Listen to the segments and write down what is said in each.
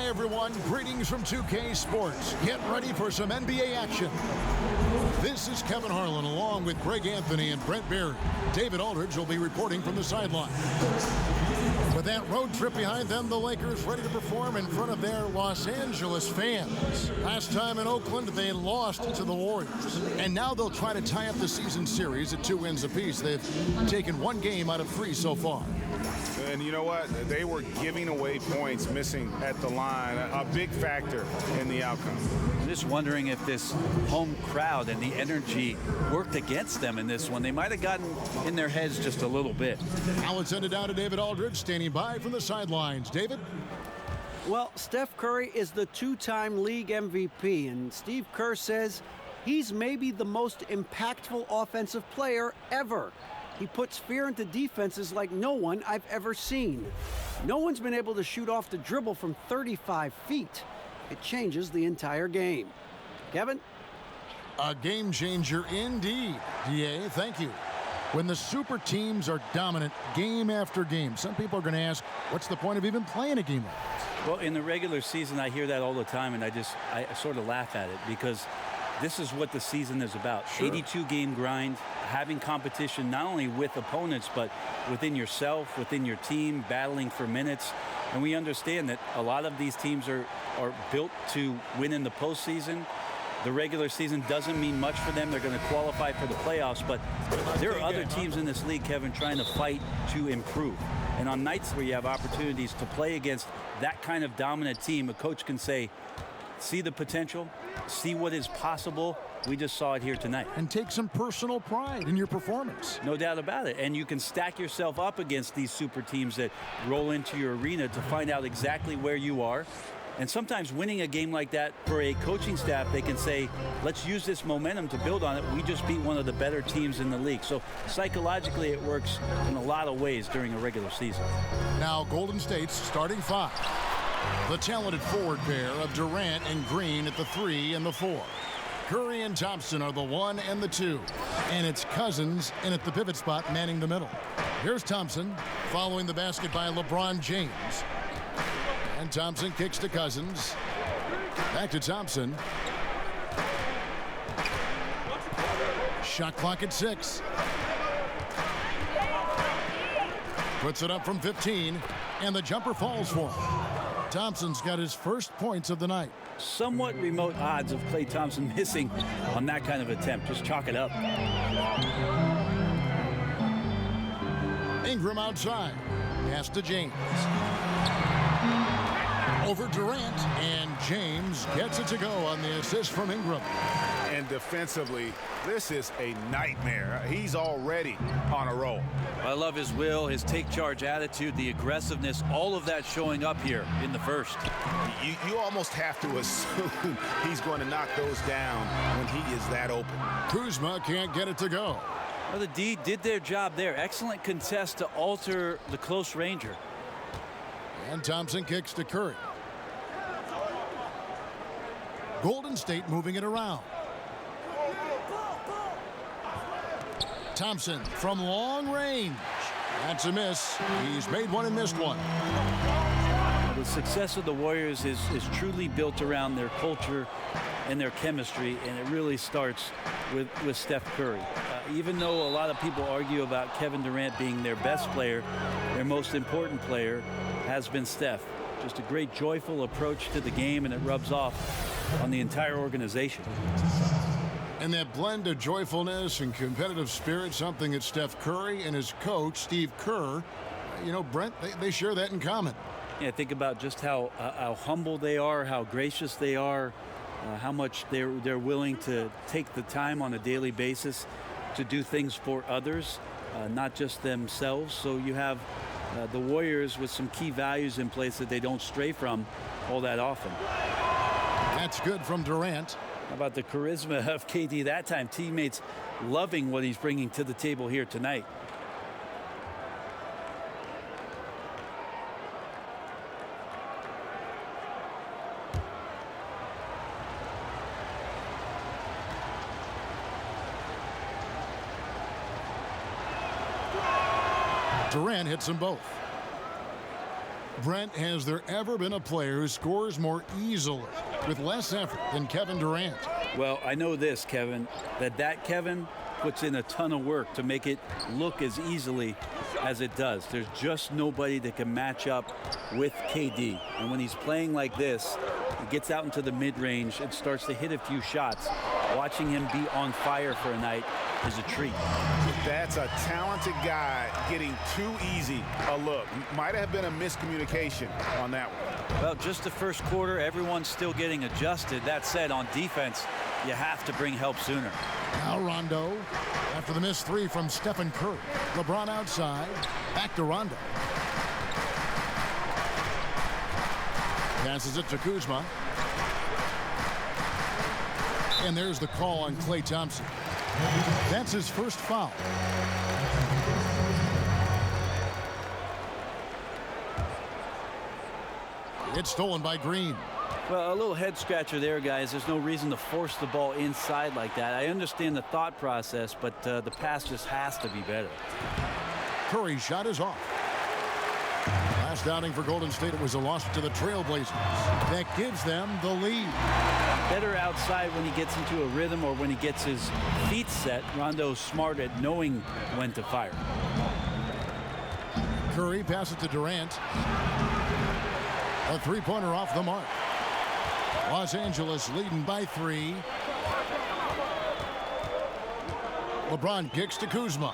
Hi, everyone. Greetings from 2K Sports. Get ready for some NBA action. This is Kevin Harlan along with Greg Anthony and Brent Berry. David Aldridge will be reporting from the sideline. With that road trip behind them, the Lakers ready to perform in front of their Los Angeles fans. Last time in Oakland, they lost to the Warriors. And now they'll try to tie up the season series at 2 wins apiece. They've taken 1 game out of 3 so far. And you know what? They were giving away points, missing at the line, a big factor in the outcome. I'm just wondering if this home crowd and the energy worked against them in this one. They might have gotten in their heads just a little bit. Now let's send it down to David Aldridge, standing by from the sidelines. David? Well, Steph Curry is the 2-time league MVP, and Steve Kerr says he's maybe the most impactful offensive player ever. He puts fear into defenses like no one I've ever seen. No one's been able to shoot off the dribble from 35 feet. It changes the entire game. Kevin? A game changer indeed. DA, thank you. When the super teams are dominant game after game, some people are going to ask, what's the point of even playing a game like this? Well, in the regular season, I hear that all the time, and I sort of laugh at it because this is what the season is about. Sure. 82-game grind, having competition not only with opponents, but within yourself, within your team, battling for minutes. And we understand that a lot of these teams are built to win in the postseason. The regular season doesn't mean much for them. They're going to qualify for the playoffs, but there are other teams in this league, Kevin, trying to fight to improve. And on nights where you have opportunities to play against that kind of dominant team, a coach can say, see the potential, see what is possible. We just saw it here tonight. And take some personal pride in your performance. No doubt about it. And you can stack yourself up against these super teams that roll into your arena to find out exactly where you are. And sometimes winning a game like that for a coaching staff, they can say, let's use this momentum to build on it. We just beat one of the better teams in the league. So psychologically, it works in a lot of ways during a regular season. Now Golden State's starting 5. The talented forward pair of Durant and Green at the 3 and the 4. Curry and Thompson are the 1 and the 2. And it's Cousins in at the pivot spot manning the middle. Here's Thompson following the basket by LeBron James. And Thompson kicks to Cousins. Back to Thompson. Shot clock at 6. Puts it up from 15, and the jumper falls for him. Thompson's got his first points of the night. Somewhat remote odds of Klay Thompson missing on that kind of attempt. Just chalk it up. Ingram outside. Pass to James. Over Durant, and James gets it to go on the assist from Ingram. And defensively, this is a nightmare. He's already on a roll. I love his will, his take charge attitude, the aggressiveness, all of that showing up here in the first. You almost have to assume he's going to knock those down when he is that open. Kuzma can't get it to go. Well, the D did their job there. Excellent contest to alter the close ranger. And Thompson kicks to Curry. Golden State moving it around. Thompson from long range. That's a miss. He's made one and missed one. The success of the Warriors is truly built around their culture and their chemistry, and it really starts with Steph Curry. Even though a lot of people argue about Kevin Durant being their best player, their most important player has been Steph. Just a great, joyful approach to the game, and it rubs off on the entire organization. And that blend of joyfulness and competitive spirit, something that Steph Curry and his coach, Steve Kerr, Brent, they share that in common. Yeah, think about just how humble they are, how gracious they are, how much they're willing to take the time on a daily basis to do things for others, not just themselves. So you have the Warriors with some key values in place that they don't stray from all that often. That's good from Durant. How about the charisma of KD that time? Teammates loving what he's bringing to the table here tonight. Durant hits them both. Brent, has there ever been a player who scores more easily with less effort than Kevin Durant? Well, I know this, Kevin, that Kevin puts in a ton of work to make it look as easily as it does. There's just nobody that can match up with KD. And when he's playing like this, he gets out into the mid-range and starts to hit a few shots. Watching him be on fire for a night is a treat. That's a talented guy getting too easy a look. Might have been a miscommunication on that one. Well, just the first quarter, everyone's still getting adjusted. That said, on defense, you have to bring help sooner. Now Rondo, after the missed three from Stephen Curry. LeBron outside, back to Rondo. Passes it to Kuzma. And there's the call on Klay Thompson. That's his first foul. It's stolen by Green. Well, a little head scratcher there, guys. There's no reason to force the ball inside like that. I understand the thought process, but the pass just has to be better. Curry's shot is off. Last outing for Golden State, it was a loss to the Trailblazers. That gives them the lead. Better outside when he gets into a rhythm or when he gets his feet set. Rondo's smart at knowing when to fire. Curry passes to Durant. A three-pointer off the mark. Los Angeles leading by 3. LeBron kicks to Kuzma.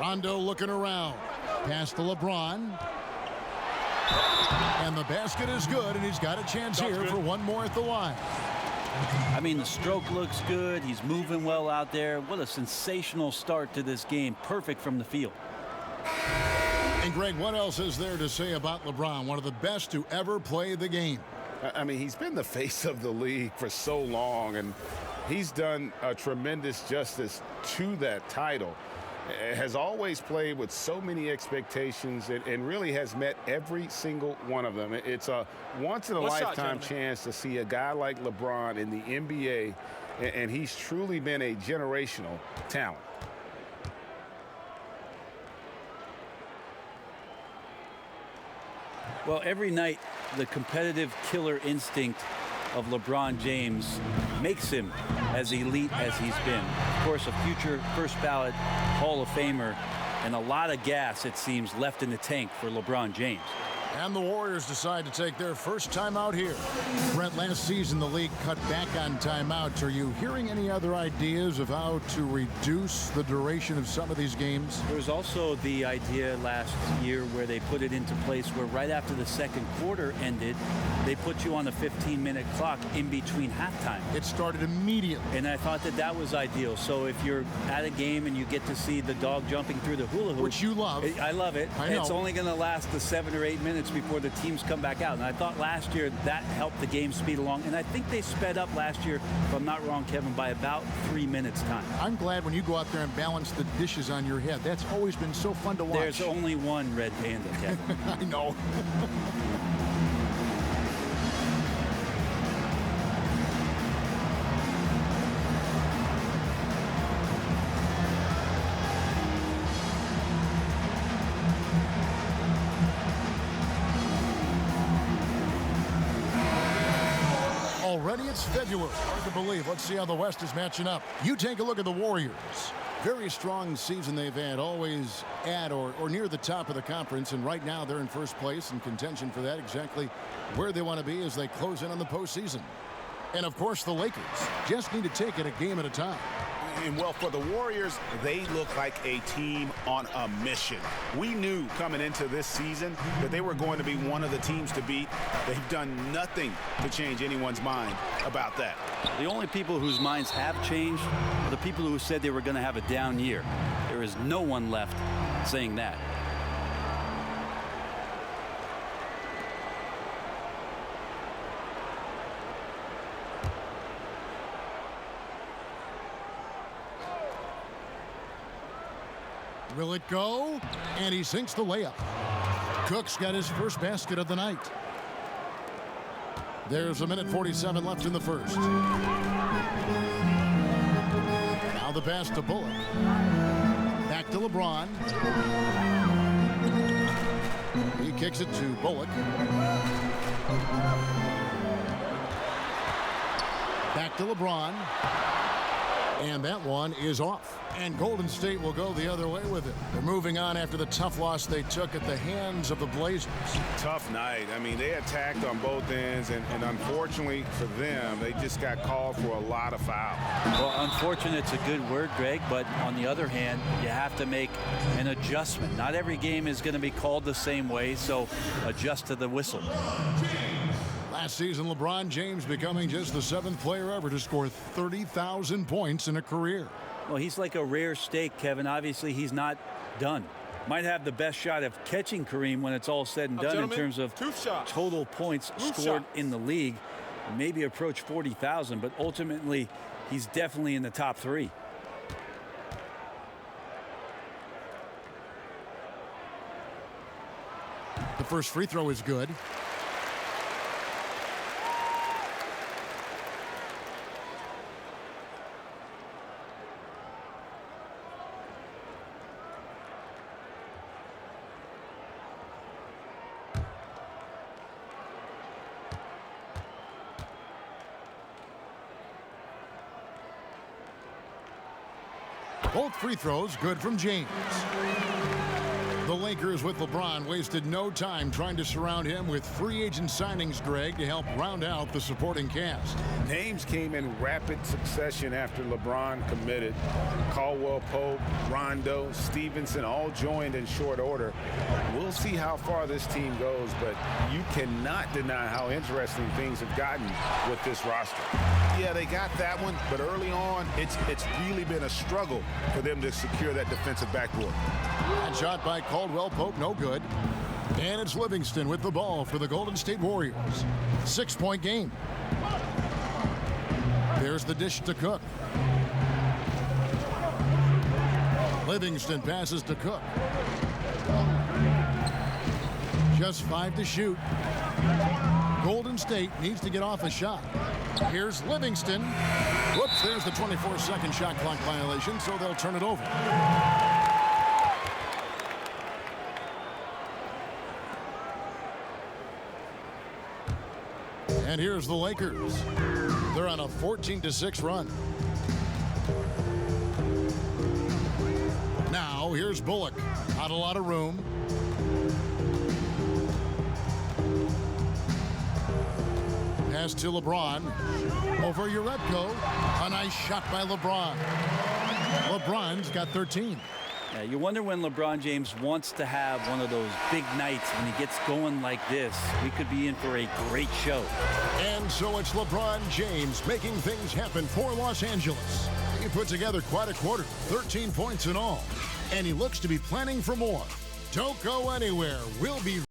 Rondo looking around. Pass to LeBron. And the basket is good, and he's got a chance here for one more at the line. I mean, the stroke looks good. He's moving well out there. What a sensational start to this game. Perfect from the field. And Greg, what else is there to say about LeBron? One of the best to ever play the game. I mean, he's been the face of the league for so long, and he's done a tremendous justice to that title. Has always played with so many expectations and really has met every single one of them. It's a once-in-a-lifetime chance to see a guy like LeBron in the NBA, and he's truly been a generational talent. Well, every night, the competitive killer instinct of LeBron James makes him as elite as he's been. Of course, a future first ballot Hall of Famer, and a lot of gas, it seems, left in the tank for LeBron James. And the Warriors decide to take their first timeout here. Brent, last season the league cut back on timeouts. Are you hearing any other ideas of how to reduce the duration of some of these games? There was also the idea last year where they put it into place where right after the second quarter ended, they put you on a 15-minute clock in between halftime. It started immediately. And I thought that that was ideal. So if you're at a game and you get to see the dog jumping through the hula hoop. Which you love. I love it. I know. It's only going to last the 7 or 8 minutes before the teams come back out. And I thought last year that helped the game speed along. And I think they sped up last year, if I'm not wrong, Kevin, by about 3 minutes time. I'm glad when you go out there and balance the dishes on your head. That's always been so fun to watch. There's only one red panda, Kevin. I know. Already it's February. Hard to believe. Let's see how the West is matching up. You take a look at the Warriors. Very strong season they've had, always at or near the top of the conference, and right now they're in first place in contention for that, exactly where they want to be as they close in on the postseason. And of course the Lakers just need to take it a game at a time. And well, for the Warriors, they look like a team on a mission. We knew coming into this season that they were going to be one of the teams to beat. They've done nothing to change anyone's mind about that. The only people whose minds have changed are the people who said they were going to have a down year. There is no one left saying that. Will it go? And he sinks the layup. Cook's got his first basket of the night. There's a minute 47 left in the first. Now the pass to Bullock. Back to LeBron. kicks it to Bullock. Back to LeBron. And that one is off. And Golden State will go the other way with it. They're moving on after the tough loss they took at the hands of the Blazers. Tough night. I mean, they attacked on both ends, and unfortunately for them, they just got called for a lot of fouls. Well, unfortunate's a good word, Greg, but on the other hand, you have to make an adjustment. Not every game is going to be called the same way, so adjust to the whistle. Last season, LeBron James becoming just the 7th player ever to score 30,000 points in a career. Well, he's like a rare steak, Kevin. Obviously, he's not done. Might have the best shot of catching Kareem when it's all said and done in terms of total points scored in the league. Maybe approach 40,000, but ultimately, he's definitely in the top 3. The first free throw is good. Both free throws good from James. The Lakers with LeBron wasted no time trying to surround him with free agent signings, Greg, to help round out the supporting cast. Names came in rapid succession after LeBron committed. Caldwell Pope, Rondo, Stevenson all joined in short order. We'll see how far this team goes, but you cannot deny how interesting things have gotten with this roster. Yeah, they got that one, but early on, it's really been a struggle for them to secure that defensive backboard. And shot by Caldwell Pope, no good. And it's Livingston with the ball for the Golden State Warriors. 6-point game. There's the dish to Cook. Livingston passes to Cook. Just 5 to shoot. Golden State needs to get off a shot. Here's Livingston. Whoops, there's the 24-second shot clock violation, so they'll turn it over. And here's the Lakers. They're on a 14-6 run. Now, here's Bullock. Not a lot of room. Pass to LeBron. Over Uretko. A nice shot by LeBron. LeBron's got 13. Yeah, you wonder when LeBron James wants to have one of those big nights when he gets going like this. We could be in for a great show. And so it's LeBron James making things happen for Los Angeles. He put together quite a quarter, 13 points in all. And he looks to be planning for more. Don't go anywhere. We'll be